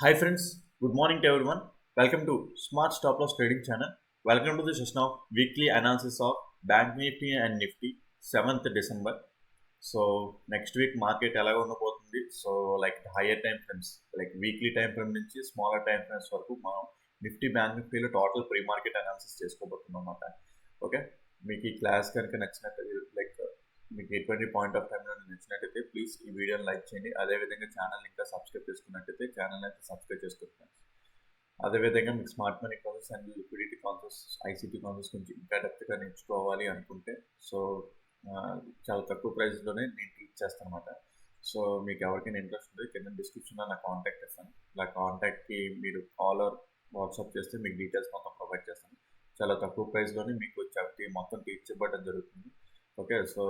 Hi friends, good morning to everyone. Welcome to Smart Stop Loss Trading Channel. Welcome to the session of weekly analysis of Bank Nifty and Nifty 7th December. So next week market ఎలా ఉండబోతుంది. So like higher time frames like weekly time frame నుంచి smaller time frames వరకు మనం Nifty bank నిఫ్టీలో total pre market analysis చేసుకోబోతున్నాం అన్నమాట. Okay, మీకు ఈ క్లాస్ కనుక నచ్చినట్టు లైక్ మీకు ఎటువంటి పాయింట్ ఆఫ్ టైంలో నచ్చినట్టయితే ప్లీజ్ ఈ వీడియోని లైక్ చేయండి. అదేవిధంగా ఛానల్ ఇంకా సబ్స్క్రైబ్ చేసుకున్నట్టయితే ఛానల్ అయితే సబ్స్క్రైబ్ చేసుకుంటున్నాను. అదేవిధంగా మీకు smart money concepts and liquidity concepts ICT concepts గురించి ఇంకా డెప్త్గా నేర్చుకోవాలి అనుకుంటే సో చాలా తక్కువ ప్రైస్లోనే నేను టీచ్ చేస్తాను అనమాట. సో మీకు ఎవరికైనా ఇంట్రెస్ట్ ఉంటే కింద డిస్క్రిప్షన్లో నా కాంటాక్ట్ చేస్తాను. ఇలా కాంటాక్ట్కి మీరు కాల్ ఆర్ వాట్సాప్ చేస్తే మీకు డీటెయిల్స్ మొత్తం ప్రొవైడ్ చేస్తాను. చాలా తక్కువ ప్రైస్లోనే మీకు మొత్తం టీచ్ ఇవ్వడం జరుగుతుంది. ఓకే, సో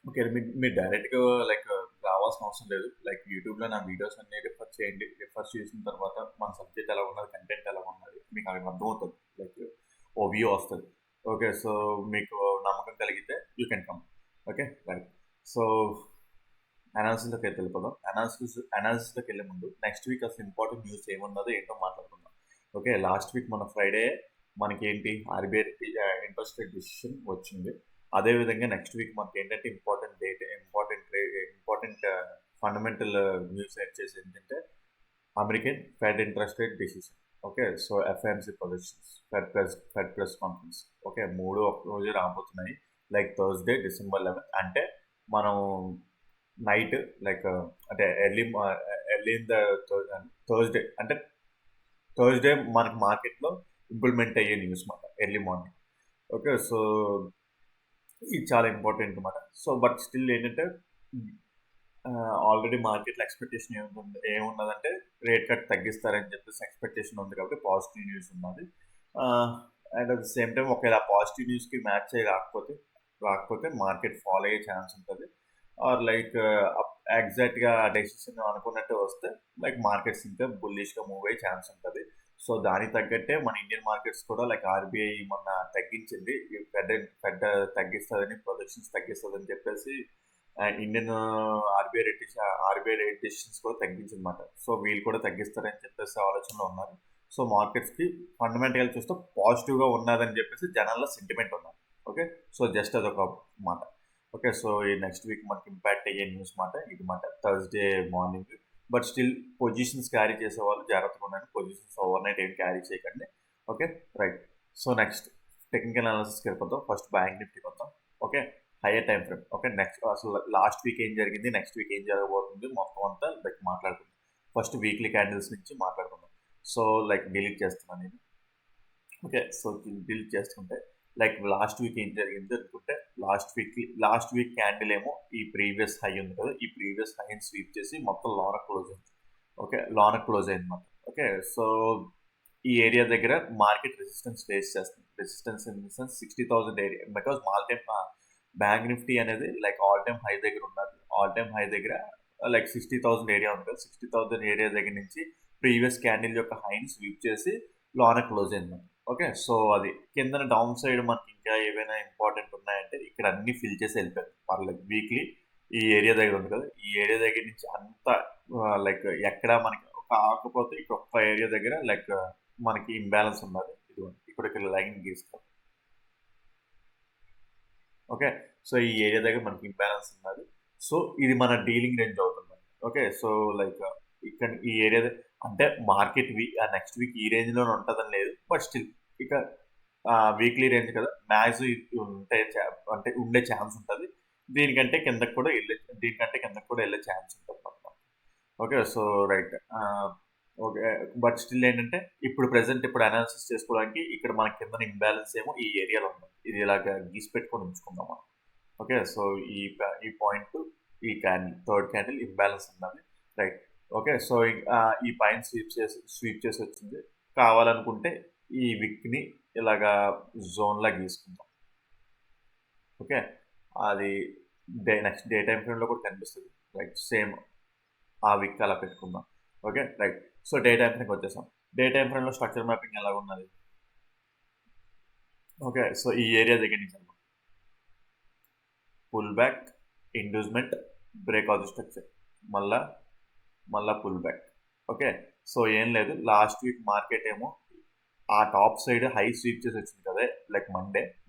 ఓకే మీరు డైరెక్ట్గా లైక్ రావాల్సిన అవసరం లేదు. లైక్ యూట్యూబ్లో నా వీడియోస్ అన్ని రిఫర్ చేయండి. రిఫర్ చేసిన తర్వాత మన సబ్జెక్ట్ ఎలా ఉన్నది, కంటెంట్ ఎలా ఉన్నది మీకు అక్కడ అర్థమవుతుంది. లైక్ ఓ వ్యూ వస్తుంది. ఓకే, సో మీకు నమ్మకం కలిగితే you can come. Okay right. So అనాలిసిస్లోకి అయితే వెళ్ళిపోదాం. అనాలిసిస్లోకి వెళ్ళే ముందు నెక్స్ట్ వీక్ అసలు ఇంపార్టెంట్ న్యూస్ ఏమున్నదో ఏంటో మాట్లాడుకుందాం. ఓకే, లాస్ట్ వీక్ మన ఫ్రైడే మనకి ఏంటి ఆర్బీఐ ఇంట్రెస్ట్ రేట్ డిసిషన్ వచ్చింది. అదేవిధంగా నెక్స్ట్ వీక్ మనకి ఏంటంటే ఇంపార్టెంట్ ఫండమెంటల్ న్యూస్ వచ్చేసి ఏంటంటే American fed interest rate decision. Okay, so FMC projections, fed plus conference. Okay, మూడు ఒక రోజు రాబోతున్నాయి. లైక్ థర్స్డే December 11 అంటే మనం నైట్ లైక్ అంటే ఎర్లీ ఇన్ ద థర్స్డే అంటే థర్స్డే మనకి మార్కెట్లో ఇంప్లిమెంట్ అయ్యే న్యూస్ మాట ఎర్లీ మార్నింగ్. ఓకే, సో ఇది చాలా ఇంపార్టెంట్ అనమాట. సో బట్ స్టిల్ ఏంటంటే ఆల్రెడీ మార్కెట్లో ఎక్స్పెక్టేషన్ ఏమున్నదంటే రేట్ కట్ తగ్గిస్తారని చెప్పేసి ఎక్స్పెక్టేషన్ ఉంది. కాబట్టి పాజిటివ్ న్యూస్ ఉన్నది. And at the same time ఒకవేళ పాజిటివ్ న్యూస్కి మ్యాచ్ అయ్యి రాకపోతే మార్కెట్ ఫాలో అయ్యే ఛాన్స్ ఉంటుంది. ఆర్ లైక్ ఎగ్జాక్ట్గా డెసిషన్ అనుకున్నట్టు వస్తే లైక్ మార్కెట్స్ ఇంకా బుల్లిష్గా మూవ్ అయ్యే ఛాన్స్ ఉంటుంది. సో దానికి తగ్గట్టే మన ఇండియన్ మార్కెట్స్ కూడా లైక్ ఆర్బీఐ మొన్న తగ్గించింది. ఫెడ్ తగ్గిస్తుందని, ప్రొజెక్షన్స్ తగ్గిస్తుందని చెప్పేసి ఇండియన్ ఆర్బీఐ రేట్ డెసిషన్స్ కూడా తగ్గించిందన్నమాట. సో వీళ్ళు కూడా తగ్గిస్తారని చెప్పేసి ఆలోచనలో ఉన్నారు. సో మార్కెట్స్కి ఫండమెంటల్గా చూస్తే పాజిటివ్గా ఉన్నదని చెప్పేసి జనాల్లో సెంటిమెంట్ ఉన్నారు. ఓకే, సో జస్ట్ అదొక మాట. ఓకే, సో ఈ నెక్స్ట్ వీక్ మనకి ఇంపాక్ట్ అయ్యే న్యూస్ మాట ఇది మాట Thursday morning. But still positions carry చేసే వాళ్ళు జాగ్రత్తగా ఉండండి. పొజిషన్స్ ఓవర్ నైట్ ఏం క్యారీ చేయకండి. Okay right. So next technical అనాలిసిస్కి వెళ్ళిపోతాం. ఫస్ట్ బ్యాంక్ నిఫ్టీకి వద్దాం. Okay, higher time frame. Okay, next అసలు లాస్ట్ వీక్ ఏం జరిగింది, నెక్స్ట్ వీక్ ఏం జరగబోతుంది మొత్తం అంతా లైక్ మాట్లాడుకుందాం. ఫస్ట్ వీక్లీ క్యాండిల్స్ నుంచి మాట్లాడుకుందాం. సో లైక్ డిలీట్ చేస్తున్నాను నేను. ఓకే, సో డిలీట్ చేసుకుంటే లైక్ లాస్ట్ వీక్ ఏం జరిగింది అనుకుంటే లాస్ట్ వీక్ క్యాండిల్ ఏమో ఈ ప్రీవియస్ హై ఉంది కదా, ఈ ప్రీవియస్ హైని స్వీప్ చేసి మొత్తం లోన క్లోజ్ అయింది. ఓకే, లోన క్లోజ్ అయింది అనమాట. ఓకే, సో ఈ ఏరియా దగ్గర మార్కెట్ రెసిస్టెన్స్ ఫేస్ చేస్తుంది. Resistance in the sense 60,000 area. Because bank Nifty అనేది లైక్ ఆల్ టైమ్ హై దగ్గర ఉన్నది. ఆల్ టైమ్ హై దగ్గర లైక్ 60,000 ఏరియా ఉంది కదా, 60,000 ఏరియా దగ్గర నుంచి ప్రీవియస్ క్యాండిల్ యొక్క హైని స్వీప్ చేసి లోన క్లోజ్ అయింది. ఓకే, సో అది కింద డౌన్ సైడ్ మనకి ఇంకా ఏవైనా ఇంపార్టెంట్ ఉన్నాయంటే ఇక్కడ అన్ని ఫిల్ చేసి వెళ్ళిపోయారు. పర్లేదు, వీక్లీ ఈ ఏరియా దగ్గర ఉంది కదా, ఈ ఏరియా దగ్గర నుంచి అంతా లైక్ ఎక్కడ మనకి కాకపోతే ఇక్కడ ఒక్క ఏరియా దగ్గర లైక్ మనకి ఇంబ్యాలెన్స్ ఉన్నది. ఇదిగోండి ఇక్కడ లైన్ గీస్తాం. ఓకే, సో ఈ ఏరియా దగ్గర మనకి ఇంబ్యాలెన్స్ ఉన్నది. సో ఇది మన డీలింగ్ రేంజ్ అవుతుంది. ఓకే, సో లైక్ ఇక్కడ ఈ ఏరియా అంటే మార్కెట్ నెక్స్ట్ వీక్ ఈ రేంజ్లోనే ఉంటుందని లేదు. బట్ స్టిల్ ఇక వీక్లీ రేంజ్ కదా, మ్యాక్స్ అంటే ఉండే ఛాన్స్ ఉంటుంది. దీనికంటే కిందకు కూడా వెళ్ళే ఛాన్స్ ఉంటుంది మొత్తం. Okay, so right. Okay, but still ఏంటంటే ఇప్పుడు అనాలిసిస్ చేసుకోవడానికి ఇక్కడ మన కింద ఇంబ్యాలెన్స్ ఏమో ఈ ఏరియాలో ఉంది. ఇది ఇలాగ గీసి పెట్టుకొని ఉంచుకుందాం మనం. ఓకే, సో ఈ పాయింట్ ఈ థర్డ్ క్యాండిల్ ఇంబ్యాలెన్స్ ఉన్నది. రైట్. ఓకే, సో ఈ పైన స్వీప్ చేసి వచ్చింది. కావాలనుకుంటే ఈ విక్ని ఇలాగా జోన్లా గీసుకుందాం. ఓకే, అది నెక్స్ట్ డే టైం ఫ్రేమ్లో కూడా కనిపిస్తుంది. రైట్, సేమ్ ఆ విక్ అలా పెట్టుకుందాం. Okay right. So day time ఫ్రేమ్కి వచ్చేసాం. డే టైం ఫ్రేమ్లో స్ట్రక్చర్ మ్యాపింగ్ ఎలా ఉన్నది. ఓకే, సో ఈ ఏరియా దగ్గర నుంచి అనమాట pull back, inducement, break of the structure, మళ్ళా పుల్ బ్యాక్. ఓకే. సో ఏం లేదు, లాస్ట్ వీక్ మార్కెట్ ఏమో ఆ టాప్ సైడ్ హై స్వీప్ చేసి వచ్చింది కదా, like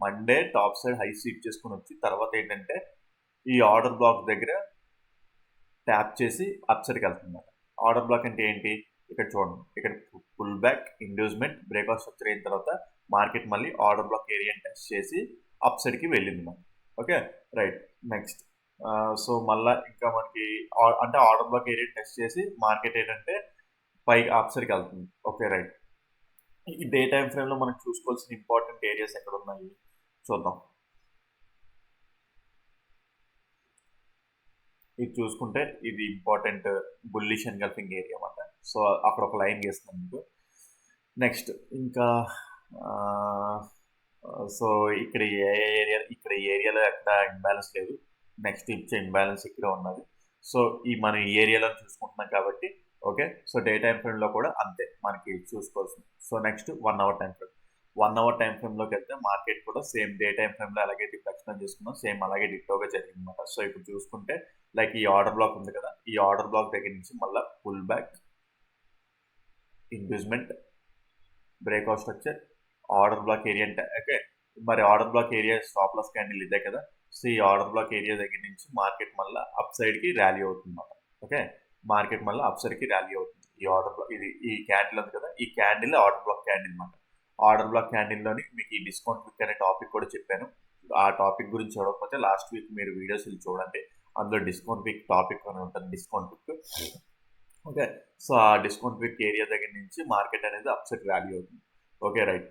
Monday top side high sweep చేసుకుని వచ్చి తర్వాత ఏంటంటే ఈ ఆర్డర్ బ్లాక్ దగ్గర ట్యాప్ చేసి అప్సైడ్కి వెళ్తుంది. ఆర్డర్ బ్లాక్ అంటే ఏంటి, ఇక్కడ చూడండి, ఇక్కడ pull back inducement breakout structure అయిన తర్వాత మార్కెట్ మళ్ళీ ఆర్డర్ బ్లాక్ ఏరియాని టెస్ట్ చేసి అప్సైడ్కి వెళ్ళింది మనం. Okay right. నెక్స్ట్ సో మళ్ళీ ఇంకా మనకి అంటే ఆర్డర్ బ్లాక్ ఏరియా టెస్ట్ చేసి మార్కెట్ ఏంటంటే పైకి అప్సైడ్కి వెళ్తుంది. Okay right. ఈ డే టైం ఫ్రేమ్లో మనం చూసుకోవాల్సిన ఇంపార్టెంట్ ఏరియాస్ ఎక్కడ ఉన్నాయి చూద్దాం. ఇది చూసుకుంటే ఇది ఇంపార్టెంట్ బుల్లిష్ ఎన్గల్ఫింగ్ ఏరియా అన్నమాట. సో అక్కడ ఒక లైన్ గీస్తున్నాను మీకు. నెక్స్ట్ ఇంకా సో ఇక్కడ ఈ ఏరియాలో ఎక్కడ ఇంబ్యాలెన్స్ లేదు. నెక్స్ట్ ఇచ్చే ఇంబ్యాలెన్స్ ఇక్కడ ఉన్నది. సో మనం ఈ ఏరియాలో చూసుకుంటున్నాం కాబట్టి ఓకే. సో డే టైం ఫ్రేమ్లో కూడా అంతే మనకి చూసుకోవాల్సింది. So next 1 hour time frame. 1 hour time ఫ్రేమ్లోకి వెళ్తే మార్కెట్ కూడా సేమ్ డే టైం ఫ్రేమ్లో అలాగే ఎక్స్ప్లెయిన్ చేసుకున్నాం, సేమ్ అలాగే డిట్టోగా జరిగింది అనమాట. సో ఇప్పుడు చూసుకుంటే లైక్ ఈ ఆర్డర్ బ్లాక్ ఉంది కదా, ఈ ఆర్డర్ బ్లాక్ దగ్గర నుంచి మళ్ళీ pull back inducement breakout structure order block area అంటే ఓకే. మరి order block area stop loss candle ఇదే కదా. సో ఈ ఆర్డర్ బ్లాక్ ఏరియా దగ్గర నుంచి మార్కెట్ మళ్ళీ అప్ సైడ్కి ర్యాలీ అవుతుంది అనమాట. ఓకే, మార్కెట్ మళ్ళీ అప్ సైడ్కి ర్యాలీ అవుతుంది. ఈ ఆర్డర్ బ్లాక్ ఈ క్యాండిల్ ఉంది కదా, ఈ క్యాండిల్ ఆర్డర్ బ్లాక్ క్యాండిల్ అనమాట. ఆర్డర్ బ్లాక్ క్యాండిల్లోని మీకు ఈ డిస్కౌంట్ క్విక్ అనే టాపిక్ కూడా చెప్పాను. ఆ టాపిక్ గురించి చూడకపోతే లాస్ట్ వీక్ మీరు వీడియోస్ చూడండి, అందులో డిస్కౌంట్ క్విక్ టాపిక్ అని ఉంటుంది, డిస్కౌంట్ క్విక్. ఓకే, సో ఆ డిస్కౌంట్ క్విక్ ఏరియా దగ్గర నుంచి మార్కెట్ అనేది అప్ సైడ్ ర్యాలీ అవుతుంది. Okay right.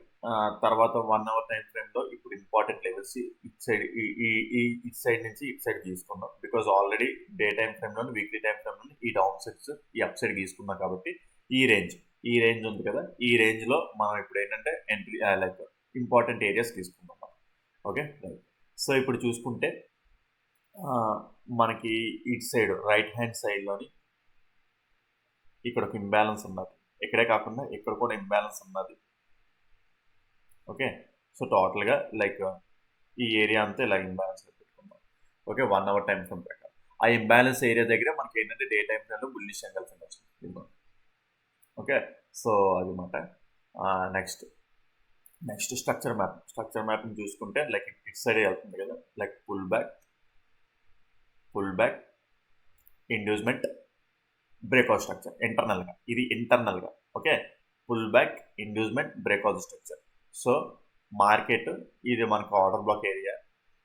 తర్వాత 1 అవర్ టైం ఫ్రేమ్లో ఇప్పుడు ఇంపార్టెంట్ లెవెల్స్ ఇట్ సైడ్ నుంచి ఇట్ సైడ్ తీసుకున్నాం. బికాజ్ ఆల్రెడీ డే టైం ఫ్రేమ్లో వీక్లీ టైం ఫ్రేమ్లో ఈ డౌన్ సైడ్స్ ఈ అప్ సైడ్ తీసుకున్నాం కాబట్టి ఈ రేంజ్ ఉంది కదా, ఈ రేంజ్లో మనం ఇప్పుడు ఏంటంటే ఎంట్రీ లైక్ ఇంపార్టెంట్ ఏరియాస్ తీసుకుందాం. Okay right. సో ఇప్పుడు చూసుకుంటే మనకి ఇటు సైడ్ రైట్ హ్యాండ్ సైడ్లోని ఇక్కడ ఒక ఇంబ్యాలెన్స్ ఉన్నది, ఇక్కడే కాకుండా ఇక్కడ కూడా ఇంబ్యాలెన్స్ ఉన్నది. ఓకే, సో టోటల్గా లైక్ ఈ ఏరియా అంతా ఇలా ఇంబ్యాలెన్స్ పెట్టుకుందాం. ఓకే, 1 అవర్ టైం ఫ్రేమ్ ప్రకారం ఆ ఇంబ్యాలెన్స్ ఏరియా దగ్గర మనకి ఏంటంటే డే టైం ఫ్రేమ్లో బుల్లిష్ ఎంగల్ఫింగ్ వచ్చింది. ఓకే, సో అది మాట. నెక్స్ట్ స్ట్రక్చర్ మ్యాపింగ్ చూసుకుంటే లైక్ ఇట్ సైడ్ వెళ్తుంది కదా, like pull back inducement breakout structure ఇది ఇంటర్నల్గా. Okay, pull back inducement breakout structure. So market ఇది మనకు ఆర్డర్ బ్లాక్ ఏరియా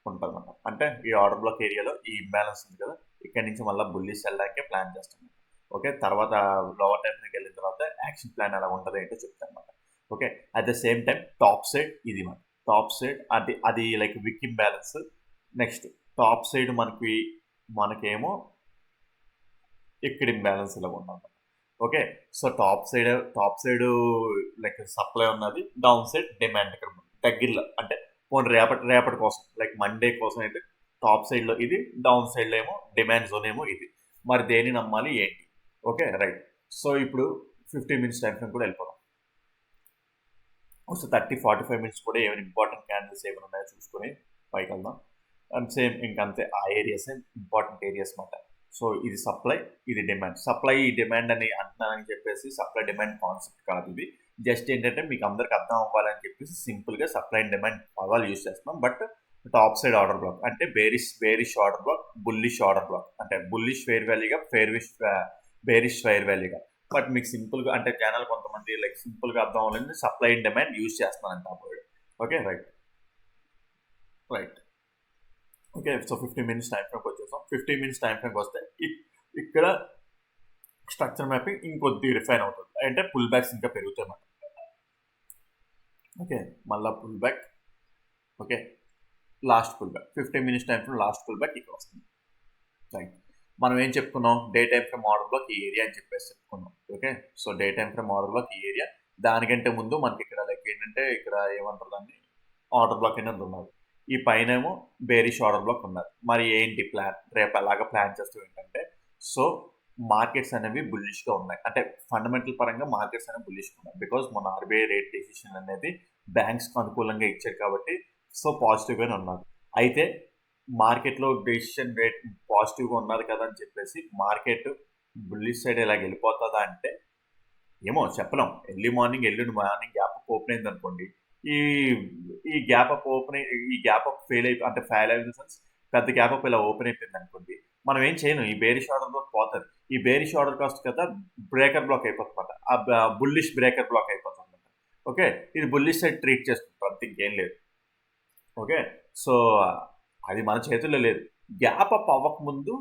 ఉంటుంది అన్నమాట. అంటే ఈ ఆర్డర్ బ్లాక్ ఏరియాలో ఈ ఇంబ్యాలెన్స్ ఉంది కదా, ఇక్కడ నుంచి మళ్ళీ బుల్లిష్ వెళ్ళడానికి ప్లాన్ చేస్తాం. ఓకే, తర్వాత లోవర్ టైంకి వెళ్ళిన తర్వాత యాక్షన్ ప్లాన్ ఎలా ఉంటుంది ఏంటో చెప్తాను అనమాట. Okay, at the same time top side ఇది మన టాప్ సైడ్ అది లైక్ విక్ ఇంబ్యాలెన్స్. నెక్స్ట్ టాప్ సైడ్ మనకేమో ఇక్కడ ఇంబ్యాలెన్స్ ఇలా ఉన్నాం. Okay, so top side like supply ఉన్నది, డౌన్ సైడ్ డిమాండ్ ఇక్కడ దగ్గరలో. అంటే పోనీ రేపటి కోసం లైక్ మండే కోసం అయితే టాప్ సైడ్లో ఇది, డౌన్ సైడ్లో ఏమో డిమాండ్ జోన్ ఏమో ఇది. మరి దేని నమ్మాలి ఏంటి? Okay right. సో ఇప్పుడు 15 మినిట్స్ టైం ఫ్రేమ్ కూడా వెళ్ళిపోదాం. సో 30-45 మినిట్స్ కూడా ఏమైనా ఇంపార్టెంట్ క్యాండిల్స్ ఏమైనా ఉన్నాయో చూసుకొని పైకి వెళ్దాం. అండ్ సేమ్ ఇంకంతే, ఆ ఏరియాస్ ఇంపార్టెంట్ ఏరియాస్ మాట. సో ఇది సప్లై, ఇది డిమాండ్. సప్లై డిమాండ్ అని అంటున్నానని చెప్పేసి సప్లై డిమాండ్ కాన్సెప్ట్ కాదు ఇది. జస్ట్ ఏంటంటే మీకు అందరికి అర్థం అవ్వాలని చెప్పేసి సింపుల్గా సప్లై అండ్ డిమాండ్ పదాలు యూజ్ చేస్తున్నాం. But top side order block అంటే bearish order block, bullish order block అంటే బుల్లిష్ ఫెయిర్ వాల్యూగా, బేరిష్ ఫెయిర్ వాల్యూగా. బట్ మీకు సింపుల్గా అంటే జనాలు కొంతమంది లైక్ సింపుల్గా అర్థం అవ్వాలని సప్లై అండ్ డిమాండ్ యూజ్ చేస్తున్నానంట ఆ word. Okay right. Okay, so 15 minutes time ఫ్రేమ్కి వచ్చేసాం. 15 మినిట్స్ టైం ఫ్రేమ్కి వస్తే ఇక్కడ స్ట్రక్చర్ మ్యాపింగ్ ఇంకొద్ది రిఫైన్ అవుతుంది. అంటే పుల్ బ్యాక్స్ ఇంకా పెరుగుతాయి అన్నమాట. ఓకే, మళ్ళీ pull back. Okay, last pull back 15 minutes time frame last pull back ఇక్కడ వస్తుంది. రైట్. మనం ఏం చెప్పుకున్నాం, day time frame order block ఈ ఏరియా అని చెప్పేసి చెప్పుకున్నాం. Okay, so day time frame order block ఈ ఏరియా. దానికంటే ముందు మనకి ఇక్కడ లైక్ ఏంటంటే ఇక్కడ ఏమంటారు దాన్ని, ఆర్డర్ బ్లాక్ అనేది ఉన్నది. ఈ పైన ఏమో బేరిష్ ఆర్డర్ బ్లాక్ ఉన్నది. మరి ఏంటి ప్లాన్, రేపు అలాగా ప్లాన్ చేస్తూ ఏంటంటే, సో మార్కెట్స్ అనేవి బుల్లిష్గా ఉన్నాయి. అంటే ఫండమెంటల్ పరంగా మార్కెట్స్ అనేవి బుల్లిష్గా ఉన్నాయి. బికాజ్ మన ఆర్బీఐ రేట్ డెసిషన్ అనేది బ్యాంక్స్కి అనుకూలంగా ఇచ్చారు కాబట్టి సో పాజిటివ్గానే ఉన్నారు. అయితే మార్కెట్లో డెసిషన్ రేట్ పాజిటివ్గా ఉన్నది కదా అని చెప్పేసి మార్కెట్ బుల్లిష్ సైడ్ ఇలా వెళ్ళిపోతుందా అంటే ఏమో చెప్పలేం. Early morning gap up open అయింది అనుకోండి, ఈ ఈ గ్యాప్ అప్ ఈ గ్యాప్ అప్ ఫెయిల్ అయిన సెన్స్ పెద్ద గ్యాప్ అప్ ఇలా ఓపెన్ అయిపోయింది అనుకోండి, మనం ఏం చేయలేం. ఈ బేరిష్ ఆర్డర్ పోతుంది. ఈ బేరిష్ ఆర్డర్ కాస్ట్ కదా బ్రేకర్ బ్లాక్ అయిపోతుంది, ఆ బుల్లిష్ బ్రేకర్ బ్లాక్ అయిపోతుంది. ఓకే, ఇది బుల్లిష్ సైడ్ ట్రీట్ చేసుకుంటాం, అంత ఇంకేం లేదు. ఓకే, సో అది మన చేతుల్లో లేదు. గ్యాప్ అప్ అవ్వక ముందు,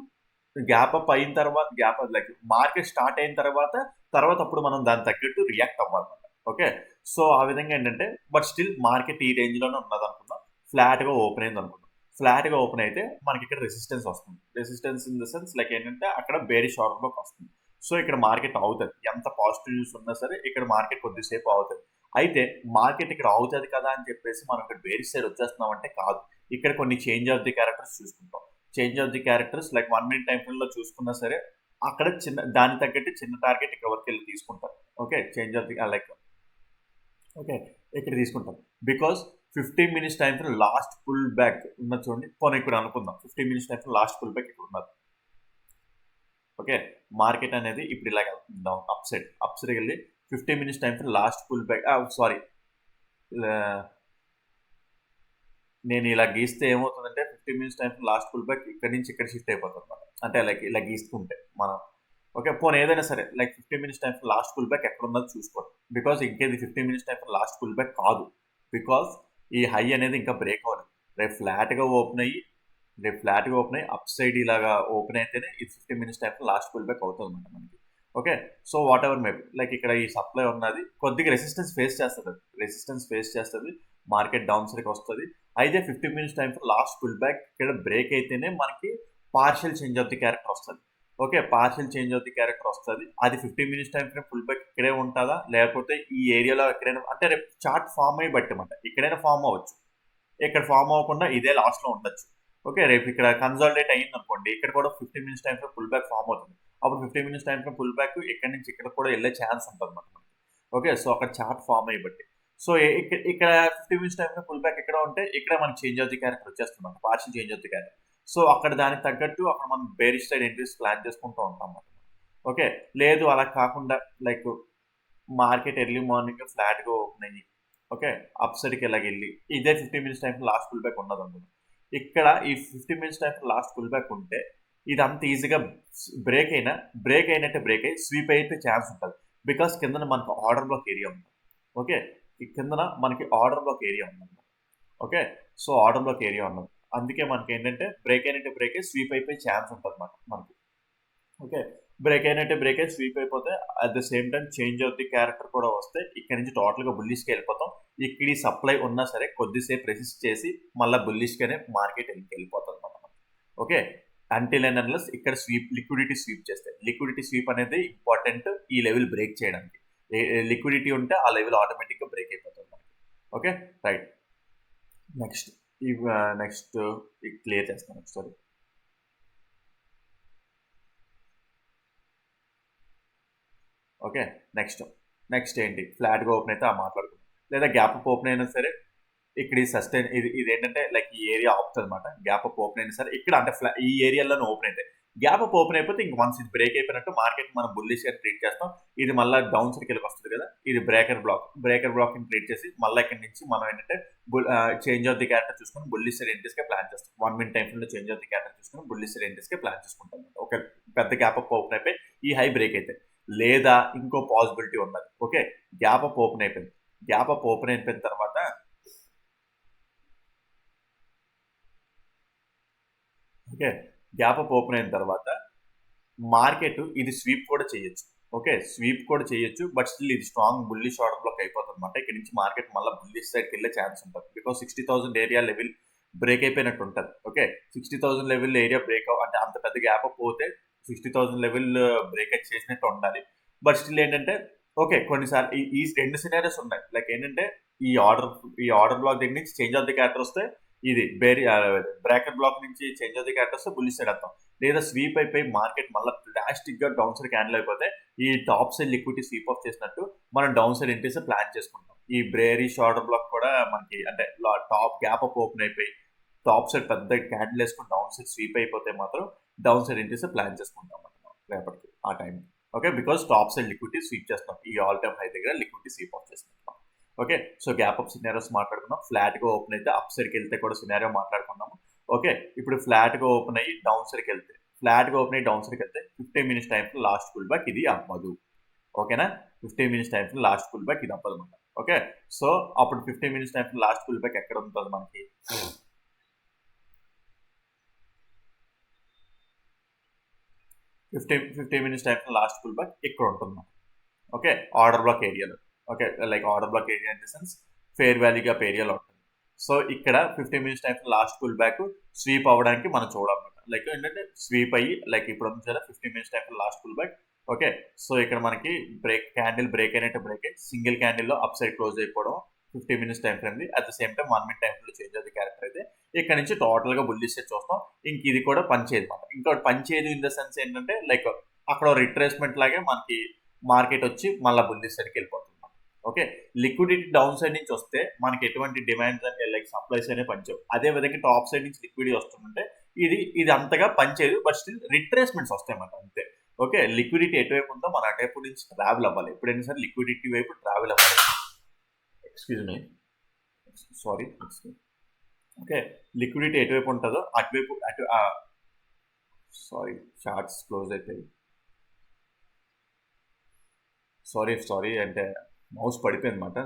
గ్యాప్ అప్ అయిన తర్వాత, లైక్ మార్కెట్ స్టార్ట్ అయిన తర్వాత అప్పుడు మనం దాని తగ్గట్టు రియాక్ట్ అవ్వాలన్నమాట. ఓకే, సో ఆ విధంగా ఏంటంటే, బట్ స్టిల్ మార్కెట్ ఈ రేంజ్లోనే ఉన్నది అనుకుందాం. ఫ్లాట్గా ఓపెన్ అయింది అనుకుందాం. ఫ్లాట్గా ఓపెన్ అయితే మనకి ఇక్కడ రెసిస్టెన్స్ వస్తుంది. Resistance in the sense like ఏంటంటే అక్కడ బేరిష్ ఆర్డర్లోకి వస్తుంది. సో ఇక్కడ మార్కెట్ అవుతుంది. ఎంత పాజిటివ్ న్యూస్ ఉన్నా సరే ఇక్కడ మార్కెట్ కొద్దిసేపు అవుతుంది. అయితే మార్కెట్ ఇక్కడ అవుతుంది కదా అని చెప్పేసి మనం ఇక్కడ బేరిష్ సైడ్ వచ్చేస్తున్నాం అంటే కాదు. ఇక్కడ కొన్ని చేంజ్ ఆఫ్ ది క్యారెక్టర్స్ చూసుకుంటాం. Change of the characters like 1 minute time frame లో చూసుకున్నా సరే అక్కడ దాని తగ్గట్టు చిన్న టార్గెట్ ఇక్కడ వరకు వెళ్ళి తీసుకుంటాం. Okay, change of the like okay ఇక్కడ తీసుకుంటాం. Because 15 minutes time frame last pull back ఉన్నది చూడండి. పోనీ ఇక్కడ అనుకుందాం 15 minutes time frame last pull back ఇక్కడ ఉన్నది. ఓకే, మార్కెట్ అనేది ఇప్పుడు ఇలాగ వెళ్తుందాం అప్ సైడ్ వెళ్ళి 15 minutes time frame last pull back, sorry నేను ఇలా గీస్తే ఏమవుతుందంటే 15 minutes time last pull back ఇక్కడ నుంచి ఇక్కడ షిఫ్ట్ అయిపోతుంది అనమాట. అంటే లైక్ ఇలా గీసుకుంటే మనం ఓకే, పోనీ ఏదైనా సరే like 15 minutes time last pull back ఎక్కడ ఉన్నది చూసుకోండి. బికాస్ ఇంకేది 15 minutes time last pull back కాదు. బికాస్ ఈ హై అనేది ఇంకా బ్రేక్ అవ్వలేదు. రేపు ఫ్లాట్గా ఓపెన్ అయ్యి అప్ సైడ్ ఇలాగా ఓపెన్ అయితేనే ఇది 15 minutes time last pull back అవుతుంది అనమాట మనకి. Okay, so whatever maybe like ఇక్కడ ఈ సప్లై ఉన్నది కొద్దిగా రెసిస్టెన్స్ ఫేస్ చేస్తుంది. మార్కెట్ డౌన్ సైడ్కి వస్తుంది. అయితే 15 minutes time last pull back ఇక్కడ బ్రేక్ అయితేనే మనకి partial change of the character వస్తుంది. Okay, partial change of the character వస్తుంది. అది 15 minutes time frame pull back ఇక్కడే ఉంటుందా, లేకపోతే ఈ ఏరియాలో ఎక్కడైనా, అంటే రేపు చార్ట్ ఫామ్ అయ్యి బట్టమాట ఇక్కడైనా ఫామ్ అవ్వచ్చు, ఇక్కడ ఫామ్ అవ్వకుండా ఇదే లాస్ట్లో ఉండొచ్చు. ఓకే, రేపు ఇక్కడ కన్సాలిడేట్ అయ్యింది అనుకోండి, ఇక్కడ కూడా 15 minutes time frame pull back form అవుతుంది. అప్పుడు 15 minutes time frame pull back ఇక్కడ నుంచి ఇక్కడ కూడా వెళ్ళే ఛాన్స్ ఉంటుంది మనకి. ఓకే, సో అక్కడ చార్ట్ ఫామ్ అయ్యి బట్టి సో ఇక్కడ 15 మినిట్స్ టైం పుల్ బ్యాక్ ఎక్కడ ఉంటే ఇక్కడ మనకి చేంజ్ ఆఫ్ ది క్యారెక్టర్ వచ్చేస్తుంది, partial change of the character. So అక్కడ దానికి తగ్గట్టు అక్కడ మనం బేరిష్ సైడ్ ఎంట్రీస్ ప్లాన్ చేసుకుంటూ ఉంటాం అన్నమాట. ఓకే, లేదు అలా కాకుండా లైక్ మార్కెట్ ఎర్లీ మార్నింగ్ ఫ్లాట్గా ఓపెన్ అయ్యి ఓకే అప్ సైడ్కి వెళ్ళి ఇదే 15 minutes time last pull back ఉన్నది అనుకుందాం. ఇక్కడ ఈ 15 minutes time last pull back ఉంటే ఇది అంత ఈజీగా బ్రేక్ అయ్యి స్వీప్ అయితే ఛాన్స్ ఉంటుంది. బికాస్ కింద మనకు ఆర్డర్ బ్లాక్ ఏరియా ఉంది. ఓకే, కిందన మనకి ఆర్డర్ బ్లాక్ ఏరియా ఉందన్నమాట. Okay, so order block area ఉన్నది. అందుకే మనకి ఏంటంటే బ్రేక్ అయ్యి స్వీప్ అయిపోయి ఛాన్స్ ఉంటుంది అన్నమాట మనకి. ఓకే, బ్రేక్ అయ్యి స్వీప్ అయిపోతే at the same time change of the character కూడా వస్తే ఇక్కడ నుంచి టోటల్గా బుల్లిష్కి వెళ్ళిపోతాం. ఇక్కడ ఈ సప్లై ఉన్నా సరే కొద్దిసేపు రెసిస్ట్ చేసి మళ్ళీ బుల్లిష్గానే మార్కెట్ వెళ్ళిపోతుంది అన్నమాట. ఓకే, అంటిల్ అండ్ అన్లెస్ ఇక్కడ లిక్విడిటీ స్వీప్ అనేది ఇంపార్టెంట్ ఈ లెవెల్ బ్రేక్ చేయడానికి. లిక్విడిటీ ఉంటే ఆ లెవెల్ ఆటోమేటిక్గా బ్రేక్ అయిపోతుంది మనకి. Okay, right. నెక్స్ట్ క్లియర్ చేస్తాను ఒకసారి. ఓకే, నెక్స్ట్ ఏంటి, ఫ్లాట్గా ఓపెన్ అయితే మాట్లాడుకుందాం. లేదా గ్యాప్ అప్ ఓపెన్ అయినా సరే ఇక్కడ ఇది ఏంటంటే లైక్ ఈ ఏరియా ఆపుతుంది అనమాట. గ్యాప్ అప్ ఓపెన్ అయినా సరే ఇక్కడ అంటే ఈ ఏరియాలోనే ఓపెన్ అయితే, గ్యాప్ అప్ ఓపెన్ అయిపోతే ఇంక వన్స్ ఇది బ్రేక్ అయిపోయినట్టు మార్కెట్ మనం బుల్లిష్గా ట్రీట్ చేస్తాం. ఇది మళ్ళీ డౌన్ సైడ్కి వస్తుంది కదా, ఇది బ్రేకర్ బ్లాక్ ట్రీట్ చేసి మళ్ళీ ఇక్కడ నుంచి మనం ఏంటంటే చేంజ్ ఆఫ్ ది క్యారెక్టర్ చూసుకొని బుల్లిష్ సైడ్ ఎంట్రీస్కే ప్లాన్ చేస్తాం. 1 మినిట్ టైం ఫ్రేమ్లో చేంజ్ ఆఫ్ ది క్యారెక్టర్ చూసుకొని బుల్లిష్ సైడ్ ఎంట్రీస్కే ప్లాన్ చేసుకుంటాం. ఒక పెద్ద గ్యాప్ అప్ ఓపెన్ అయిపోయి ఈ హై బ్రేక్ అయితే, లేదా ఇంకో పాసిబిలిటీ ఉన్నది. ఓకే, గ్యాప్ అప్ ఓపెన్ అయిపోయిన తర్వాత ఓకే గ్యాప్ అప్ ఓపెన్ అయిన తర్వాత మార్కెట్ ఇది స్వీప్ కూడా చేయొచ్చు. బట్ స్టిల్ ఇది స్ట్రాంగ్ బుల్లిష్ ఆర్డర్ బ్లాక్ అయిపోతుంది అనమాట. ఇక్కడ నుంచి మార్కెట్ మళ్ళీ బుల్లిష్ సైడ్కి వెళ్ళే ఛాన్స్ ఉంటుంది. బికాస్ 60,000 ఏరియా లెవెల్ బ్రేక్ అయిపోయినట్టు ఉంటుంది. ఓకే, 60,000 లెవెల్ ఏరియా బ్రేక్ అంటే అంత పెద్ద గ్యాప్ అప్ పోతే 60,000 లెవెల్ బ్రేక్అవుట్ చేసినట్టు ఉండాలి. బట్ స్టిల్ ఏంటంటే ఓకే కొన్నిసార్లు ఈ రెండు సినారియోస్ ఉన్నాయి. లైక్ ఏంటంటే ఈ ఆర్డర్ బ్లాక్ దగ్గర నుంచి చేంజ్ ఆఫ్ ది క్యారెక్టర్ వస్తే ఇది బ్రేకర్ బ్లాక్ నుంచి చేంజ్ ఆఫ్ ది క్యారెక్టర్ వస్తే బుల్లిష్ సైడ్ వస్తాం. లేదా స్వీప్ అయిపోయి మార్కెట్ మళ్ళీ డ్రాస్టిక్ గా డౌన్ సైడ్ క్యాండిల్ అయిపోతే ఈ top side liquidity sweep of చేసినట్టు మనం డౌన్ సైడ్ ఎంట్రీస్ ప్లాన్ చేసుకుంటాం. ఈ బేరిష్ ఆర్డర్ బ్లాక్ కూడా మనకి అంటే టాప్ గ్యాప్ అప్ ఓపెన్ అయిపోయి టాప్ సైడ్ పెద్ద క్యాండిల్ వేసుకుని డౌన్ సైడ్ స్వీప్ అయిపోతే మాత్రం డౌన్ సైడ్ ఎంట్రీస్ ప్లాన్ చేసుకుంటాం అన్నమాట రేపటికి ఆ time. Okay, because top side liquidity sweep చేస్తున్నాం, ఈ ఆల్ టైమ్ హై దగ్గర లిక్విడిటీ స్వీప్ ఆఫ్ చేస్తున్నాం. Okay, so gap up scenarios మాట్లాడుకున్నాం. ఫ్లాట్ గా ఓపెన్ అయితే అప్ సైడ్కి వెళ్తే కూడా సినారియో మాట్లాడుకున్నాము. ఓకే, ఇప్పుడు ఫ్లాట్ గా ఓపెన్ అయ్యి డౌన్ సైడ్కి వెళ్తే, ఫ్లాట్ గా ఓపెన్ అయ్యి డౌన్ సైడ్కి వెళ్తే 15 minutes time last pull back ఇది అవ్వదు. ఓకేనా, 15 minutes time last pull back ఇది అవ్వదు అనమాట. ఓకే, సో అప్పుడు 15 minutes time last pull back ఎక్కడ ఉంటుంది మనకి? 15 minutes time last pull back ఇక్కడ ఉంటుంది. ఓకే, ఆర్డర్ బ్లాక్ ఏరియాలో. Okay, like order block area in the sense fair value gap ఏరియాలో ఉంటుంది. సో ఇక్కడ 15 minutes time last pull back sweep అవ్వడానికి మనం చూడాలన్నమాట. లైక్ ఏంటంటే స్వీప్ అయ్యి లైక్ ఇప్పుడు ఉంది కదా 15 minutes time last pull back. Okay, so ఇక్కడ మనకి క్యాండిల్ బ్రేక్ అయినట్టు బ్రేక్ అయ్యి సింగిల్ క్యాండిల్ లో అప్ సైడ్ క్లోజ్ అయిపోవడం 15 minutes time frame. At the same time 1 minute time లో చేంజ్ అవుతుంది క్యారెక్టర్ అయితే. ఇక్కడ నుంచి టోటల్ గా బుల్లిష్ చూస్తాం. ఇంక ఇది కూడా పనిచేయదు అనమాట. ఇంకోటి పనిచేయదు ఇన్ ద సెన్స్ ఏంటంటే లైక్ అక్కడ రిట్రేస్మెంట్ లాగే మనకి మార్కెట్ వచ్చి మళ్ళీ బుల్లిష్ సైడ్కి వెళ్ళిపోతుంది. ఓకే, లిక్విడిటీ డౌన్ సైడ్ నుంచి వస్తే మనకి ఎటువంటి డిమాండ్స్ అంటే లైక్ సప్లైస్ అనే పనిచేయవు. అదే విధంగా టాప్ సైడ్ నుంచి లిక్విడిటీ వస్తుంటే ఇది అంతగా పనిచేయదు, బట్ స్టిల్ రిట్రేస్మెంట్స్ వస్తాయి అన్నమాట అంతే. ఓకే, లిక్విడిటీ ఎటువైపు ఉందో మన అటువైపు నుంచి ట్రావెల్ అవ్వాలి. ఎప్పుడైనా సరే లిక్విడిటీ వైపు ట్రావెల్ అవ్వాలి. Excuse me, sorry. Okay, liquidity ఎటువైపు ఉంటుందో అటువైపు సారీ చార్ట్స్ క్లోజ్ అయిపోయి. సారీ అంటే మౌస్ పడిపోయింది అనమాట.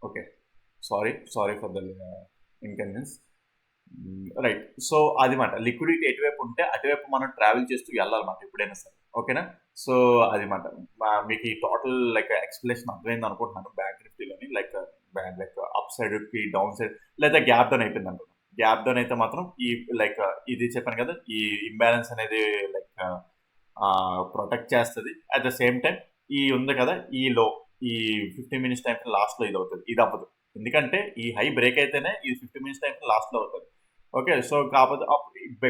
Okay, sorry for the inconvenience. Right, so అది మాట లిక్విడిటీ ఎటువైపు ఉంటే అటువైపు మనం ట్రావెల్ చేస్తూ వెళ్ళాలన్నమాట ఎప్పుడైనా సరే. ఓకేనా, సో అది మాట మీకు ఈ టోటల్ లైక్ ఎక్స్ప్లెనేషన్ అర్థమైంది అనుకుంటున్నాను. బ్యాంక్ నిఫ్టీలోని లైక్ అప్ సైడ్ కి డౌన్ సైడ్ లేదా గ్యాప్ డౌన్ అయిపోయింది అనుకుంటున్నాను. గ్యాప్ డౌన్ అయితే మాత్రం ఈ లైక్ ఇది చెప్పాను కదా, ఈ ఇంబ్యాలెన్స్ అనేది లైక్ ప్రొటెక్ట్ చేస్తుంది. అట్ ద సేమ్ టైం ఈ ఉంది కదా ఈ లో, ఈ 15 మినిట్స్ టైం లాస్ట్ లో ఇది అవుతుంది, ఇది అవ్వదు. ఎందుకంటే ఈ హై బ్రేక్ అయితేనే ఇది 15 మినిట్స్ టైం లాస్ట్ లో అవుతుంది. ఓకే, సో కాకపోతే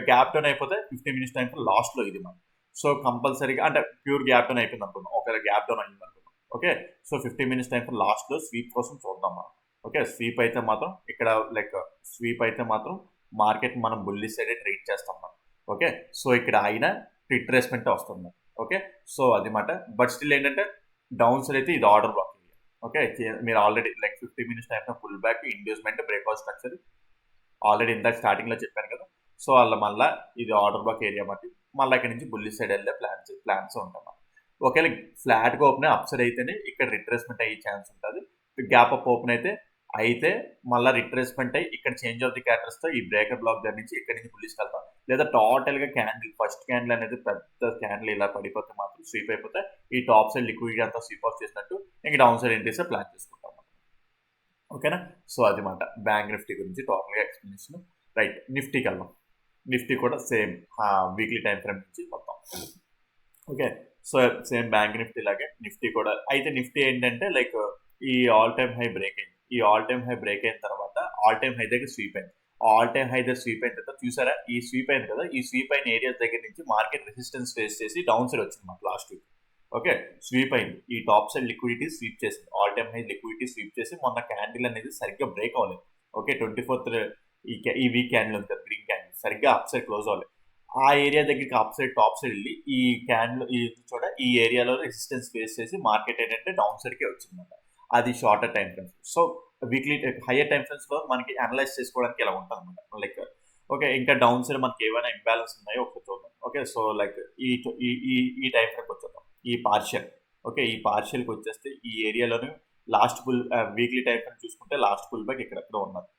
గ్యాప్ డౌన్ అయిపోతే 15 మినిట్స్ టైం లాస్ట్ లో ఇది మనం. సో కంపల్సరీగా అంటే ప్యూర్ గ్యాప్ డౌన్ అయిపోయింది అనుకున్నాం, ఒకవేళ గ్యాప్ డౌన్ అయింది అనుకున్నాం. Okay, so 15 minutes time last లో స్వీప్ కోసం చూద్దాం మనం. ఓకే, స్వీప్ అయితే మాత్రం ఇక్కడ లైక్ స్వీప్ అయితే మాత్రం మార్కెట్ మనం బుల్లిష్ సైడే ట్రేడ్ చేస్తాం మనం. ఓకే, సో ఇక్కడ అయినా రిట్రేస్మెంట్ వస్తుంది. ఓకే, సో అది మాట. బట్ స్టిల్ ఏంటంటే డౌన్ సైడ్ అయితే ఇది ఆర్డర్ బ్లాక్ ఏరియా. ఓకే, మీరు already like 15 minutes time pull back inducement breakout structure already ఇందాక స్టార్టింగ్ లో చెప్పాను కదా. సో వాళ్ళ మళ్ళీ ఇది ఆర్డర్ బ్లాక్ ఏరియా బట్టి మళ్ళీ ఇక్కడ నుంచి బుల్లిష్ సైడ్ వెళ్ళే ప్లాన్స్ ఉంటాయి. ఒకవేళ ఫ్లాట్ గా ఓపెన్ అప్ సైడ్ అయితేనే ఇక్కడ రిట్రేస్మెంట్ అయ్యే ఛాన్స్ ఉంటుంది. గ్యాప్ అప్ ఓపెన్ అయితే మళ్ళీ రిట్రేస్మెంట్ అయ్యి ఇక్కడ చేంజ్ ఆఫ్ ది క్యారెక్టర్స్ తో ఈ బ్రేకర్ బ్లాక్ దగ్గర నుంచి ఇక్కడ నుంచి బుల్లిష్ వెళ్తాం. లేదా టోటల్ గా క్యాండిల్ ఫస్ట్ క్యాండిల్ అనేది పెద్ద క్యాండిల్ ఇలా పడిపోతే మాత్రం స్వీప్ అయిపోతే ఈ టాప్ సైడ్ లిక్విడిటీ అంతా స్వీప్ ఆఫ్ చేసినట్టు ఇంకా డౌన్ సైడ్ ఎంట్రీస్ ప్లాన్ చేసుకుంటాం. ఓకేనా, సో అది మాట బ్యాంక్ నిఫ్టీ గురించి టోటల్ గా ఎక్స్ప్లెనేషన్. రైట్, నిఫ్టీకి వెళ్దాం. నిఫ్టీ కూడా సేమ్ వీక్లీ టైం ఫ్రేమ్ నుంచి మొత్తం. Okay, so same bank Nifty లాగే నిఫ్టీ కూడా అయితే నిఫ్టీ ఏంటంటే లైక్ ఈ ఆల్ టైమ్ హై బ్రేక్ అయింది. ఈ ఆల్ టైమ్ హై బ్రేక్ అయిన తర్వాత ఆల్ టైమ్ హై దగ్గర స్వీప్ అయింది. ఆల్ టైమ్ హై దగ్గర స్వీప్ అయిన తర్వాత చూసారా ఈ స్వీప్ అయింది కదా, ఈ స్వీప్ అయిన ఏరియాస్ దగ్గర నుంచి మార్కెట్ రెసిస్టెన్స్ ఫేస్ చేసి డౌన్ సైడ్ వచ్చింది మాకు లాస్ట్ వీక్. ఓకే, స్వీప్ అయింది. ఈ టాప్ సైడ్ లిక్విడిటీ స్వీప్ చేసింది, all time high liquidity sweep చేసి మొన్న క్యాండిల్ అనేది సరిగ్గా బ్రేక్ అవ్వలేదు. ఓకే, 24th ఈ వీక్ క్యాండిల్ ఉంది కదా గ్రీన్ క్యాండిల్, సరిగ్గా అప్ సైడ్ క్లోజ్ అవ్వలేదు. ఆ ఏరియా దగ్గరికి అప్ సైడ్ టాప్ సైడ్ వెళ్ళి ఈ క్యాండిల్ ఈ చూడ ఈ ఏరియాలో రెసిస్టెన్స్ ఫేస్ చేసి మార్కెట్ ఏంటంటే డౌన్ సైడ్కే వచ్చిందన్నమాట. అది shorter time frames. So weekly higher time frames లో మనకి అనలైజ్ చేసుకోవడానికి ఇలా ఉంటుంది అనమాట. లైక్ ఓకే, ఇంకా డౌన్ సైడ్ మనకి ఏమైనా ఇంబ్యాలెన్స్ ఉన్నాయో ఒకటి చూద్దాం. ఓకే, సో లైక్ ఈ ఈ టైం ఫ్రేమ్ వచ్చేద్దాం. ఈ పార్షియల్. ఓకే, ఈ పార్షియల్కి వచ్చేస్తే ఈ ఏరియాలోనే last pull weekly time frame చూసుకుంటే లాస్ట్ పుల్ బ్యాక్ ఇక్కడెక్కడ ఉన్నది.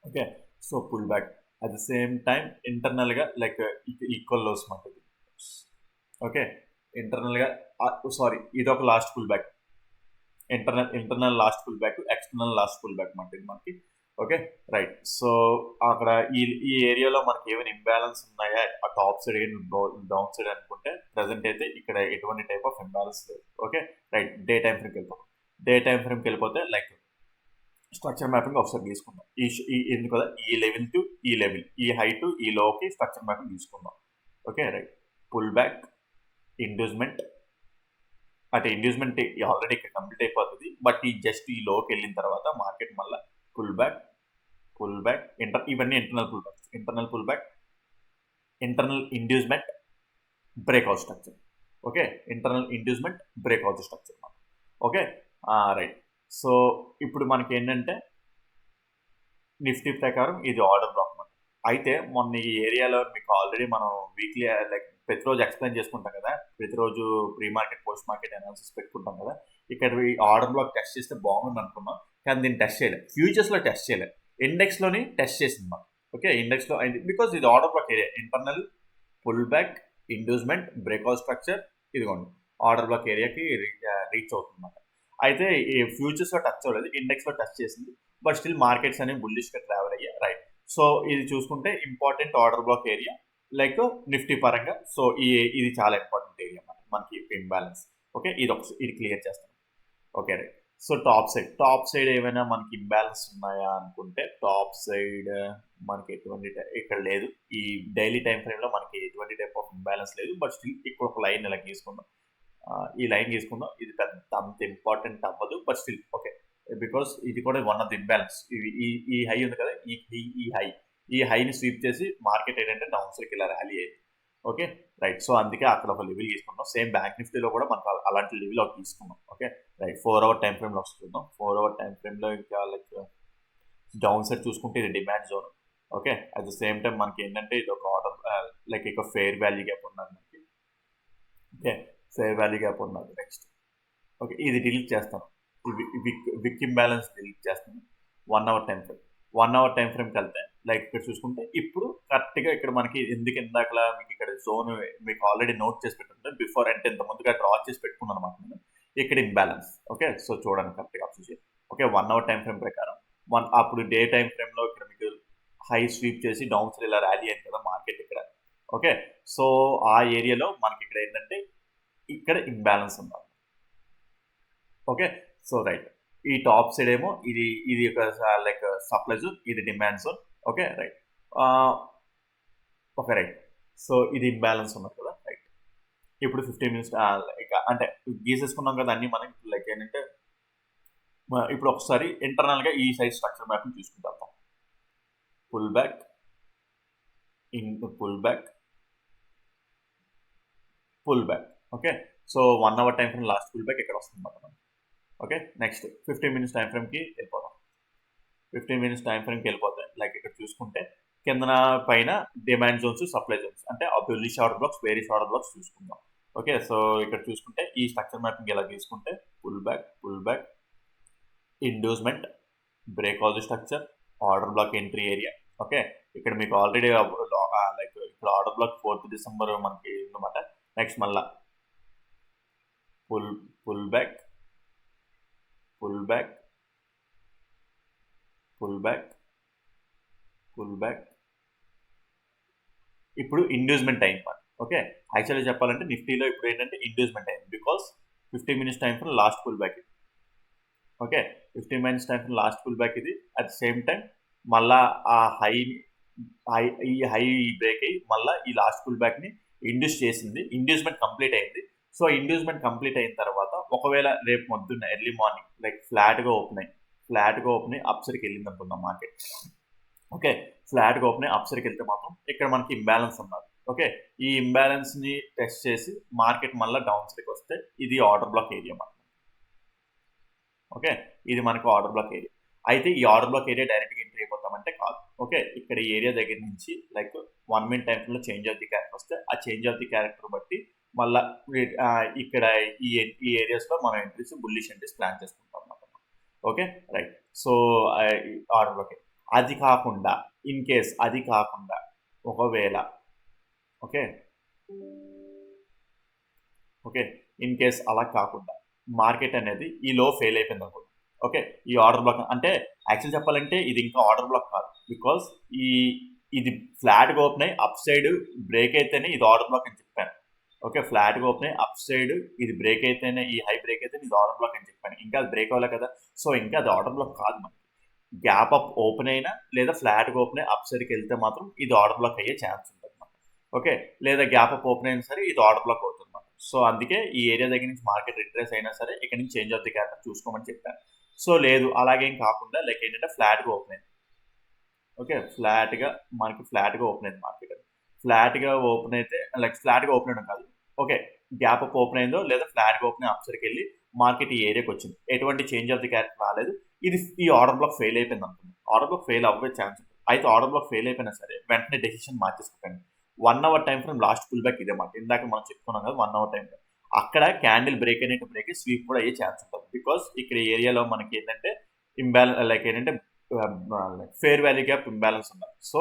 Okay, so pull back at the same time internal గా లైక్ ఈక్వల్ లోస్ ఉంటుంది. ఓకే, ఇంటర్నల్ గా సారీ ఇది ఒక last pull back, internal last pull back, external last pull back మాట ఇది మనకి. Okay, right. సో అక్కడ ఈ ఏరియాలో మనకి ఏమైనా ఇంబ్యాలెన్స్ ఉన్నాయా ఆ టాప్ సైడ్ డౌన్ సైడ్ అనుకుంటే ప్రెసెంట్ అయితే ఇక్కడ ఎటువంటి టైప్ ఆఫ్ ఇంబ్యాలెన్స్ లేదు. Okay, right. డే టైం ఫ్రేమ్కి వెళ్ళిపోతే లైక్ స్ట్రక్చర్ మ్యాపింగ్ ఒకసారి తీసుకుందాం. ఎందుకు కదా ఈ లెవెల్ టు ఈ లెవెల్, ఈ హై టు ఈ లోకి స్ట్రక్చర్ మ్యాపింగ్ తీసుకుందాం. Okay right. Pull back, inducement, అంటే ఇండ్యూస్మెంట్ ఆల్రెడీ ఇక్కడ కంప్లీట్ అయిపోతుంది. బట్ ఈ జస్ట్ ఈ లోకి వెళ్ళిన తర్వాత మార్కెట్ మళ్ళీ పుల్ బ్యాక్, ఇవన్నీ internal pull back, internal inducement, breakout structure. Okay, internal inducement, breakout structure. Okay right. So ఇప్పుడు మనకి ఏంటంటే నిఫ్టీ ప్రకారం ఇది ఆర్డర్ బ్లాక్ మాట. అయితే మొన్న ఈ ఏరియాలో మీకు ఆల్రెడీ మనం వీక్లీ లైక్ ప్రతిరోజు ఎక్స్ప్లెయిన్ చేసుకుంటాం కదా, ప్రతిరోజు pre market post market analysis పెట్టుకుంటాం కదా. ఇక్కడ ఈ ఆర్డర్ బ్లాక్ టెస్ట్ చేస్తే బాగుంది అనుకున్నాం, కానీ దీన్ని టెస్ట్ చేయలేదు. ఫ్యూచర్స్లో టెస్ట్ చేయలేదు, ఇండెక్స్లోని టెస్ట్ చేసింది మనం. ఓకే, ఇండెక్స్లో అయింది బికాజ్ ఇది order block area. Internal pull back, inducement, breakout structure, ఇదిగోండి ఆర్డర్ బ్లాక్ ఏరియాకి రీచ్ అవుతుంది. అయితే ఈ ఫ్యూచర్స్లో టచ్ అవ్వలేదు, ఇండెక్స్లో టచ్ చేసింది. బట్ స్టిల్ మార్కెట్స్ అనేవి బుల్లిష్గా ట్రావెల్ అయ్యాయి. రైట్. సో ఇది చూసుకుంటే important order block area like Nifty పరంగా. సో ఇది చాలా ఇంపార్టెంట్ ఏరియా మనకి ఇంబ్యాలెన్స్. ఓకే, ఇది క్లియర్ చేస్తాం. Okay right. So top side ఏమైనా మనకి ఇంబ్యాలెన్స్ ఉన్నాయా అనుకుంటే టాప్ సైడ్ మనకి ఎటువంటి ఇక్కడ లేదు. ఈ డైలీ టైం ఫ్రేమ్లో మనకి ఎటువంటి టైప్ ఆఫ్ ఇంబ్యాలెన్స్ లేదు. బట్ స్టిల్ ఇక్కడ ఒక లైన్ ఇలా గీసుకుందాం. ఈ లైన్ తీసుకుందాం. ఇది అంత ఇంపార్టెంట్ అవ్వదు, బట్ స్టిల్ ఓకే, బికాస్ ఇది కూడా వన్ ఆఫ్ ది ఇంబ్యాలెన్స్. ఈ హై ఉంది కదా, ఈ హైని స్వీప్ చేసి మార్కెట్ ఏంటంటే డౌన్ సైడ్కి ఇలా ర్యాలీ అయ్యింది. Okay right. సో అందుకే అక్కడ ఒక లెవెల్ తీసుకున్నాం. సేమ్ బ్యాంక్ నిఫ్టీలో కూడా మనకు అలాంటి లెవెల్ ఒకటి తీసుకున్నాం. Okay right. 4 అవర్ టైం ఫ్రేమ్లో వస్తుందాం. 4 అవర్ టైం ఫ్రేమ్లో ఇంకా లైక్ డౌన్ సైడ్ చూసుకుంటే ఇది demand zone. Okay, at the same time మనకి ఏంటంటే ఇది ఒక ఆర్డర్ లైక్ ఇక ఫెయిర్ వాల్యూ గ్యాప్ ఉన్నది మనకి. ఓకే, ఫెయిర్ వాల్యూ గ్యాప్ ఉన్నది. నెక్స్ట్ ఓకే, ఇది డిలీట్ చేస్తాను. విక్ ఇంబ్యాలెన్స్ డిలీట్ చేస్తాను. 1 hour time frame, 1 hour time ఫ్రేమ్కి వెళ్తే లైక్ ఇక్కడ చూసుకుంటే ఇప్పుడు కరెక్ట్గా ఇక్కడ మనకి ఎందుకు ఇందాకలా మీకు ఇక్కడ జోన్ మీకు ఆల్రెడీ నోట్ చేసి పెట్టుంటే బిఫోర్ అంటే ఇంత ముందుగా డ్రా చేసి పెట్టుకున్నాను అనమాట నేను. ఇక్కడ ఇంబ్యాలెన్స్. ఓకే, సో చూడండి కరెక్ట్గా చూసి. ఓకే, 1 అవర్ టైం ఫ్రేమ్ ప్రకారం అప్పుడు డే టైం ఫ్రేమ్లో ఇక్కడ మీకు హై స్వీప్ చేసి డౌన్ సైడ్ ఇలా ర్యాలీ అయింది కదా మార్కెట్ ఇక్కడ. ఓకే, సో ఆ ఏరియాలో మనకి ఇక్కడ ఏంటంటే ఇక్కడ ఇంబ్యాలెన్స్ ఉంది. Okay, so right. ఈ టాప్ సైడ్ ఏమో ఇది ఒక లైక్ సప్లై జోన్, ఇది demand zone. Okay right. Okay right. So ఇది ఇంబ్యాలెన్స్ ఉన్నది కదా. రైట్. ఇప్పుడు 15 మినిట్స్ ఇక అంటే గీసేసుకున్నాం కదా అన్ని మనకి. లైక్ ఏంటంటే ఇప్పుడు ఒకసారి ఇంటర్నల్గా ఈ సైజ్ స్ట్రక్చర్ మ్యాపింగ్ చూసుకుంటాం. Back pull, back pull, back back. Okay, సో 1 hour time frame last pull back ఇక్కడ వస్తుంది మనం. ఓకే, నెక్స్ట్ 15 మినిట్స్ టైం ఫ్రేమ్కి వెళ్ళిపోతాం. 15 మినిట్స్ టైం ఫ్రేమ్కి వెళ్ళిపోతాయి. లైక్ ఇక్కడ చూసుకుంటే కిందన పైన డిమాండ్ జోన్స్, సప్లై జోన్స్, అంటే bullish order blocks, bearish order blocks చూసుకుందాం. ఓకే, సో ఇక్కడ చూసుకుంటే ఈ స్ట్రక్చర్ మ్యాపింగ్ ఎలా తీసుకుంటే pull back, inducement, breakout structure, order block entry area. Okay, ఇక్కడ మీకు ఆల్రెడీ లైక్ ఇక్కడ ఆర్డర్ బ్లాక్ 4th డిసెంబర్ మనకి ఉందన్నమాట. నెక్స్ట్ మళ్ళా పుల్ బ్యాక్, ఇప్పుడు ఇండ్యూస్మెంట్ అయింది. ఓకే, యాక్చువల్లీ చెప్పాలంటే నిఫ్టీలో ఇప్పుడు ఏంటంటే ఇండ్యూస్మెంట్ అయింది because 15 minutes time frame last pull back ఇది. Okay, 15 minutes time frame last pull back ఇది. అట్ ద సేమ్ టైం మళ్ళా ఆ ఈ హై బ్రేక్ అయ్యి మళ్ళీ ఈ లాస్ట్ పుల్ బ్యాక్ని ఇండ్యూస్ చేసింది. ఇండ్యూస్మెంట్ కంప్లీట్ అయింది. సో ఇండ్యూస్మెంట్ కంప్లీట్ అయిన తర్వాత ఒకవేళ రేపు పొద్దున్న ఎర్లీ మార్నింగ్ లైక్ ఫ్లాట్గా ఓపెన్ అయ్యి అప్సర్కి వెళ్ళింది అనుకుందాం మార్కెట్. ఓకే, ఫ్లాట్గా ఓపెన్ అయ్యి అప్సర్కి వెళ్తే మాత్రం ఇక్కడ మనకి ఇంబ్యాలెన్స్ ఉన్నది. ఓకే, ఈ ఇంబ్యాలెన్స్ని టెస్ట్ చేసి మార్కెట్ మళ్ళీ డౌన్ సైడ్కి వస్తే ఇది ఆర్డర్ బ్లాక్ ఏరియా మనకి. ఓకే, ఇది మనకు ఆర్డర్ బ్లాక్ ఏరియా. అయితే ఈ ఆర్డర్ బ్లాక్ ఏరియా డైరెక్ట్గా ఎంట్రీ అయిపోతామంటే కాదు. ఓకే, ఇక్కడ ఈ ఏరియా దగ్గర నుంచి లైక్ 1 మినిట్ టైంలో చేంజ్ ఆఫ్ ది క్యారెక్టర్ వస్తే ఆ చేంజ్ ఆఫ్ ది క్యారెక్టర్ బట్టి మళ్ళీ ఇక్కడ ఈ ఏరియాస్లో మనం ఎంట్రీస్, బుల్లిష్ ఎంట్రీస్ ప్లాన్ చేసుకుంటాం అన్నమాట. Okay right. So order black. అది కాకుండా ఇన్ కేస్ అది కాకుండా ఒకవేళ ఓకే ఇన్ కేస్ అలా కాకుండా మార్కెట్ అనేది ఈ లో ఫెయిల్ అయిపోయింది అనుకోండి. ఓకే, ఈ ఆర్డర్ బ్లాక్ అంటే యాక్చువల్ చెప్పాలంటే ఇది ఇంకా ఆర్డర్ బ్లాక్ కాదు బికాస్ ఇది ఫ్లాట్గా ఓపెన్ అయ్యి అప్ సైడ్ బ్రేక్ అయితేనే ఇది ఆర్డర్ బ్లాక్ అని చెప్పాను. ఓకే, ఫ్లాట్గా ఓపెన్ అయ్యి అప్ సైడ్ ఇది బ్రేక్ అయితేనే, ఈ హై బ్రేక్ అయితేనే ఇది ఆర్డర్ బ్లాక్ అని చెప్పాను. ఇంకా అది బ్రేక్ అవ్వలే కదా, సో ఇంకా అది ఆర్డర్ బ్లాక్ కాదు మనకి. గ్యాప్ అప్ ఓపెన్ అయినా లేదా ఫ్లాట్గా ఓపెన్ అయ్యి అప్ సైడ్కి వెళ్తే మాత్రం ఇది ఆర్డర్ బ్లాక్ అయ్యే ఛాన్స్ ఉంటుంది అనమాట. ఓకే, లేదా గ్యాప్ అప్ ఓపెన్ అయినా సరే ఇది ఆర్డర్ బ్లాక్ అవుతుంది అనమాట. సో అందుకే ఈ ఏరియా దగ్గర నుంచి మార్కెట్ రిట్రేస్ అయినా సరే ఇక్కడ నుంచి చేంజ్ ఆఫ్ ది క్యారెక్టర్ చూసుకోమని చెప్పాను. సో లేదు అలాగేం కాకుండా లైక్ ఏంటంటే ఫ్లాట్గా ఓపెన్ అయింది. ఓకే, మనకి ఫ్లాట్గా ఓపెన్ అయింది మార్కెట్. ఫ్లాట్గా ఓపెన్ అయితే లైక్ ఫ్లాట్గా ఓపెన్ అవ్వడం కాదు, ఓకే గ్యాప్ అప్ ఓపెన్ అయిందో లేదా ఫ్లాట్గా ఓపెన్ అప్ సైడ్కి వెళ్ళి మార్కెట్ ఈ ఏరియాకి వచ్చింది, ఎటువంటి చేంజ్ ఆఫ్ ది క్యారెక్టర్ రాలేదు, ఇది ఈ ఆర్డర్ బ్లాక్ ఫెయిల్ అయిపోయింది అనుకుంది. ఆర్డర్ బ్లాక్ ఫెయిల్ అవ్వే ఛాన్స్ ఉంటుంది. అయితే ఆర్డర్ బ్లాక్ ఫెయిల్ అయిపోయినా సరే వెంటనే డెసిషన్ మార్చేసుకోకండి. 1 hour time frame last pull back ఇదే మాట, ఇందాక మనం చెప్పుకున్నాం కదా 1 అవర్ టైం ఫ్రేమ్. అక్కడ క్యాండిల్ బ్రేక్ అయినట్టు బ్రేక్ స్వీప్ కూడా అయ్యే ఛాన్స్ ఉంటుంది. బికాస్ ఇక్కడ ఏరియాలో మనకి ఏంటంటే లైక్ ఏంటంటే ఫేర్ వాల్యూ గ్యాప్ ఇంబ్యాలెన్స్ ఉంది. సో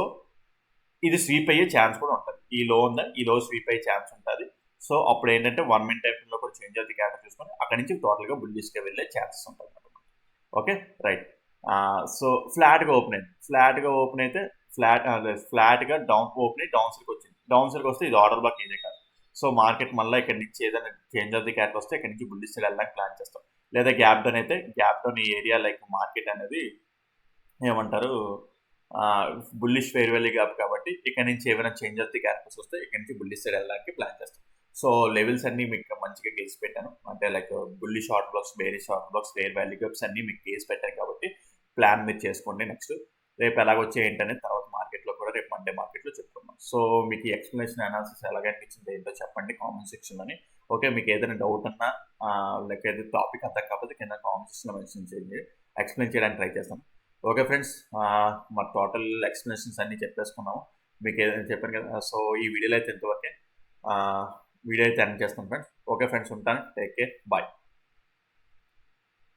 ఇది స్వీప్ అయ్యే ఛాన్స్ కూడా ఉంటుంది. ఈ లో ఉందా, ఈ లో స్వీప్ అయ్యే ఛాన్స్ ఉంటుంది. సో అప్పుడు ఏంటంటే 1 మినిట్ టైం లో కూడా చేంజ్ అవుతుంది క్యారెక్టర్ చూసుకొని అక్కడి నుంచి టోటల్గా బుల్లిష్గా వెళ్ళే ఛాన్సెస్ ఉంటుంది. Okay right. సో ఫ్లాట్గా ఓపెన్ అయింది. ఫ్లాట్గా ఓపెన్ అయితే ఫ్లాట్గా డౌన్ ఓపెన్ అయ్యి డౌన్ సైడ్కి వచ్చింది. డౌన్ సైడ్కి వస్తే ఇది ఆర్డర్ బ్లాక్ ఏదే కాదు. సో మార్కెట్ మళ్ళీ ఇక్కడ నుంచి ఏదైనా చేంజ్ ఆఫ్ ది క్యారెక్టర్ వస్తే ఇక్కడ నుంచి బుల్లిష్ వెళ్ళడానికి ప్లాన్ చేస్తాం. లేదా గ్యాప్ డౌన్ అయితే గ్యాప్ డౌన్ ఈ ఏరియా లైక్ మార్కెట్ అనేది ఏమంటారు బుల్లిష్ ఫెయిర్ వాల్యూ గ్యాప్ కాబట్టి ఇక్కడ నుంచి ఏమైనా చేంజ్ ఆఫ్ ది క్యారెక్టర్స్ వస్తే ఇక్కడ నుంచి బుల్లిష్ సైడ్ వెళ్ళడానికి ప్లాన్ చేస్తాం. సో లెవెల్స్ అన్ని మీకు మంచిగా గేసి పెట్టాను, అంటే లైక్ బుల్లి షార్ట్ బ్లాక్స్, బేరీ షార్ట్ బ్లాక్స్, ఫెయిర్ వాల్యూ గ్యాప్స్ అన్ని మీకు గేసి పెట్టాను కాబట్టి ప్లాన్ మీరు చేసుకోండి. నెక్స్ట్ రేపు ఎలాగొచ్చే ఏంటనేది తర్వాత మార్కెట్లో కూడా రేపు మండే మార్కెట్లో చెప్పుకుందాం. సో మీకు ఎక్స్ప్లెనేషన్ అనాలిసిస్ ఎలాగ అనిపించింది ఏంటో చెప్పండి కామెంట్ సెక్షన్లోని. ఓకే, మీకు ఏదైనా డౌట్ ఉన్నా లైక్ ఏదైతే టాపిక్ అర్థం కాకపోతే కింద కామెంట్ సెక్షన్లో మెన్షన్ చేయండి, ఎక్స్ప్లెయిన్ చేయడానికి ట్రై చేస్తాను. ఓకే ఫ్రెండ్స్, మా టోటల్ ఎక్స్ప్లెనేషన్స్ అన్నీ చెప్పేసుకున్నాము, మీకు ఏదైనా చెప్పాను కదా. సో ఈ వీడియోలో అయితే ఇంతవరకే, వీడియో అయితే ఎండ్ చేస్తాను ఫ్రెండ్స్. ఓకే ఫ్రెండ్స్, ఉంటాను, టేక్ కేర్, బాయ్.